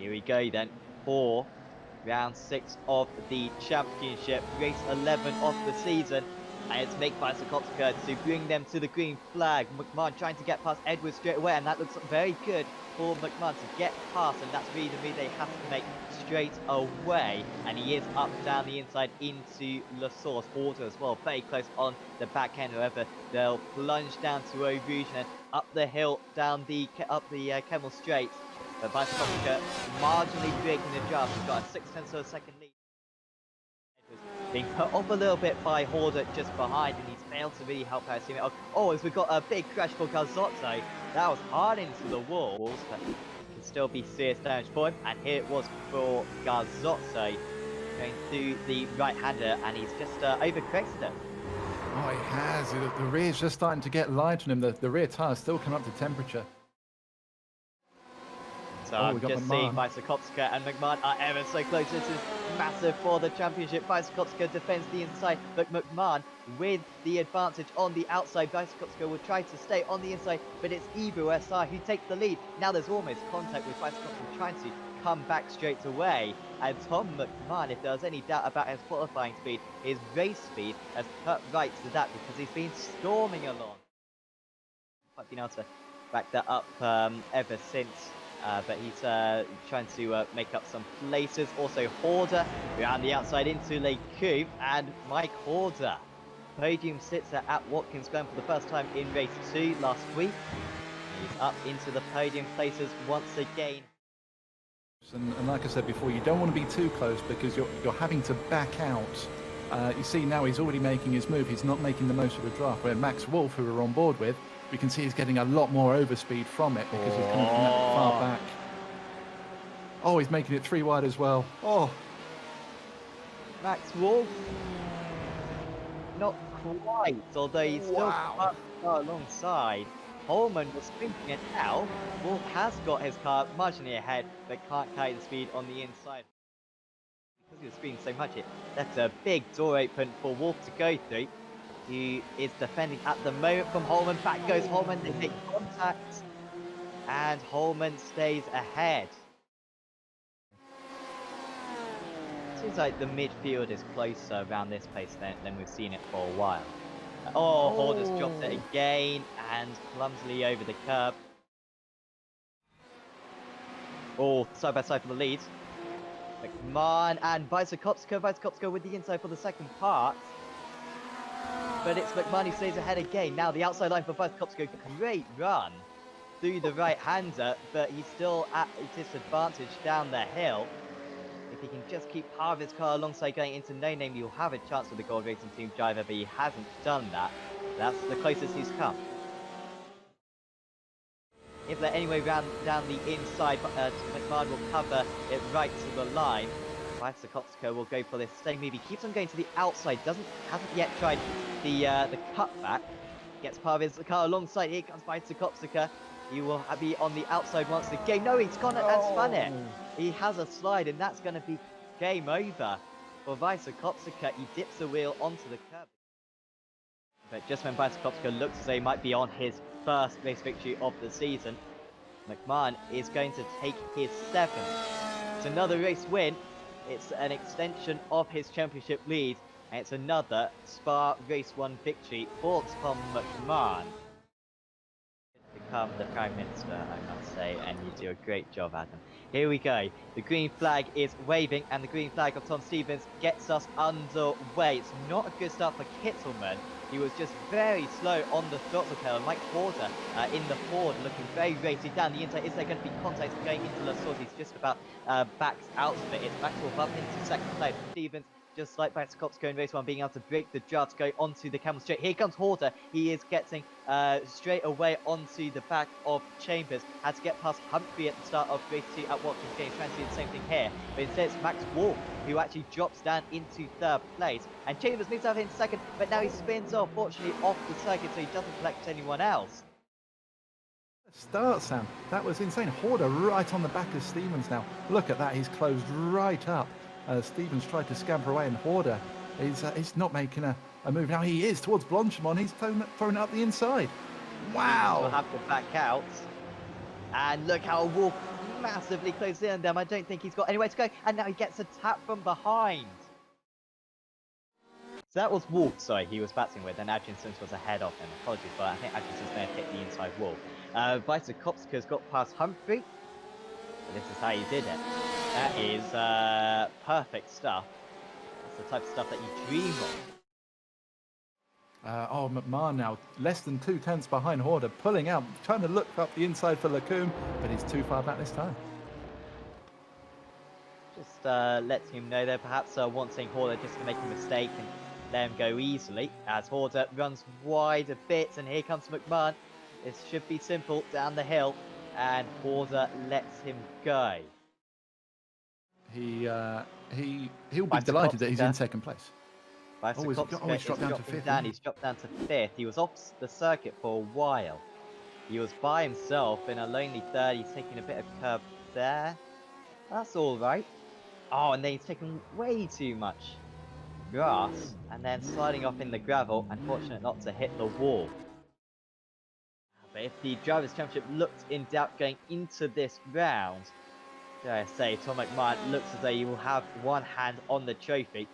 Here we go then for round 6 of the championship, race 11 of the season. And it's Make Bicycopska to bring them to the green flag. McMahon trying to get past Edwards straight away, and that looks very good for McMahon to get past, and that's really the move they have to make straight away. And he is up down the inside into La Source. Order as well, very close on the back end. However, they'll plunge down to Eau Rouge and up the hill, down the Kemmel Straight. But Bicycopska marginally breaking the draft. He's got a 0.6 of a second lead. Being put off a little bit by Horder just behind, and he's failed to really help out. Oh, as we've got a big crash for Garzotto. That was hard into the walls, but can still be serious damage for him. And here it was for Garzotto going through the right-hander, and he's just overcorrected it. Oh, he has. The rear's just starting to get light on him. The rear tyre's still coming up to temperature. So I'm just seeing Bicycopska and McMahon are ever so close. This is massive for the championship. Bicycopska defends the inside, but McMahon with the advantage on the outside. Bicycopska will try to stay on the inside, but it's Evo SR who takes the lead. Now there's almost contact with Bicycopska trying to come back straight away. And Tom McMahon, if there was any doubt about his qualifying speed, his race speed has cut right to that because he's been storming along. I've been able to back that up ever since. But he's trying to make up some places. Also, Horder around the outside into Le Coupe, and Mike Horder, podium sitter at Watkins Glen for the first time in race 2 last week. He's up into the podium places once again. And like I said before, you don't want to be too close because you're having to back out. You see now he's already making his move. He's not making the most of the draft. Where Max Wolf, who we're on board with, we can see he's getting a lot more overspeed from it because he's coming from that far back. Oh, he's making it 3 wide as well. Oh, Max Wolf, not quite, although he's still far alongside. Holman was sprinting it out. Wolf has got his car marginally ahead, but can't carry the speed on the inside. Because he was sprinting so much, that's a big door open for Wolf to go through. He is defending at the moment from Holman. Back goes Holman. They make contact, and Holman stays ahead. Seems like the midfield is closer around this place than we've seen it for a while. Oh, Horder's dropped it again and clumsily over the curb. Oh, side by side for the lead. McMahon and Bicycopska. Bicycopska with the inside for the second part. But it's McMahon who stays ahead again. Now the outside line for Bicycopska. Great run through the right-hander, but he's still at a disadvantage down the hill. If he can just keep part of his car alongside going into No Name, he'll have a chance with the Gold Racing Team driver, but he hasn't done that. That's the closest he's come. If they're anyway down the inside, McMahon will cover it right to the line. Bicycopska will go for this same move. He keeps on going to the outside, hasn't yet tried the cutback. Gets part of his car alongside. Here comes Bicycopska. He will be on the outside once again. No, he's gone and spun it. He has a slide, and that's going to be game over for Bicycopska. He dips the wheel onto the curb. But just when Bicycopska looks as though he might be on his first race victory of the season, McMahon is going to take his 7th. It's another race win. It's an extension of his championship lead, and it's another Spa Race 1 victory for Tom McMahon. Become the Prime Minister, I must say, and you do a great job, Adam. Here we go. The green flag is waving, and the green flag of Tom Stevens gets us underway. It's not a good start for Kittelman. He was just very slow on the throttle pedal. Mike Horder in the Ford looking very rated down the inside. Is there going to be contact going into La Source? He's just about backs out of it. It's Maxwell up into second place. Stevens, just like Bicycopska in race 1, being able to break the draft to go onto the Kemmel Straight. Here comes Horder. He is getting straight away onto the back of Chambers. Had to get past Humphrey at the start of race 2 at Watkins Glen. Trying to do the same thing here. But instead it's Max Wolf who actually drops down into 3rd place. And Chambers moves out in 2nd, but now he spins off, fortunately, off the circuit, so he doesn't collect anyone else. start, Sam. That was insane. Horder right on the back of Stevens now. Look at that. He's closed right up. Stevens tried to scamper away, and Horder he's not making a move. Now he is towards Blanchimont. He's thrown up the inside. Wow. We'll have to back out. And look how Wolf massively close in on them. I don't think he's got anywhere to go, and now he gets a tap from behind. So that was Wolf, sorry, he was battling with, and Adrian was ahead of him. Apologies, but I think Adrian may have hit the inside wall. Vaitakowska's got past Humphrey. But this is how he did it. That is perfect stuff. That's the type of stuff that you dream of. McMahon now less than 2/10 behind Horder, pulling out, trying to look up the inside for Lacombe, but he's too far back this time. Just letting him know there, perhaps wanting Horder just to make a mistake and let him go easily, as Horder runs wide a bit, and here comes McMahon. This should be simple, down the hill, and Horder lets him go. He'll be delighted that he's in second place. He's dropped down to 5th. He's dropped down to 5th. He was off the circuit for a while. He was by himself in a lonely 3rd. He's taking a bit of curb there. That's all right. Oh, and then he's taken way too much grass and then sliding off in the gravel. Unfortunate not to hit the wall. But if the Drivers' Championship looked in doubt going into this round, dare I say, Tom McMahon looks as though he will have one hand on the trophy,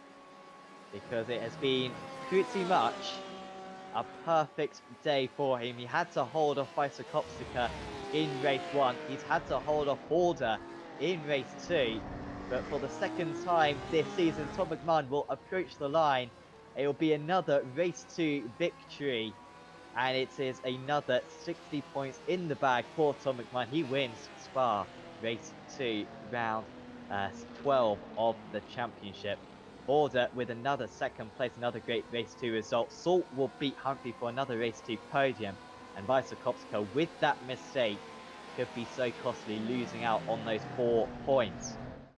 because it has been pretty much a perfect day for him. He had to hold off Vaitakowska in race 1. He's had to hold off Horder in race 2. But for the second time this season, Tom McMahon will approach the line. It will be another race 2 victory. And it is another 60 points in the bag for Tom McMahon. He wins Spa race 2, round 12 of the championship. Horder with another second place, another great race 2 result. Salt will beat Humphrey for another race 2 podium. And Vaitakowska, with that mistake, could be so costly, losing out on those 4 points.